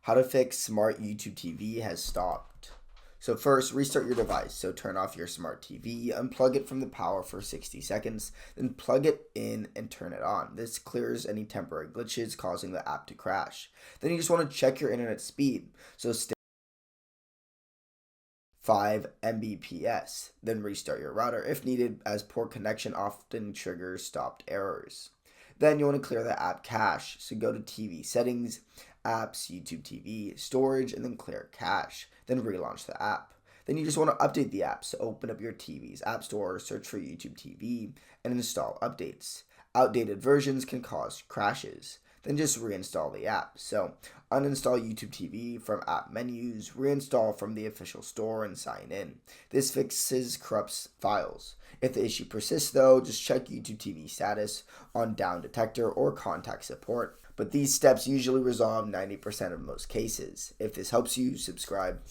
How to fix smart YouTube TV has stopped. So first, restart your device. So turn off your smart TV, unplug it from the power for 60 seconds, then plug it in and turn it on. This clears any temporary glitches causing the app to crash. Then you just want to check your internet speed. So stay 5 Mbps. Then restart your router if needed, as poor connection often triggers stopped errors. Then you want to clear the app cache. So go to TV settings, apps, YouTube TV, storage, and then clear cache. Then relaunch the app. Then you just want to update the app. So open up your TV's app store, search for YouTube TV, and install updates. Outdated versions can cause crashes. Then just reinstall the app. So uninstall YouTube TV from app menus, reinstall from the official store, and sign in. This fixes corrupt files. If the issue persists though, just check YouTube TV status on Down Detector or contact support. But these steps usually resolve 90% of most cases. If this helps you, subscribe.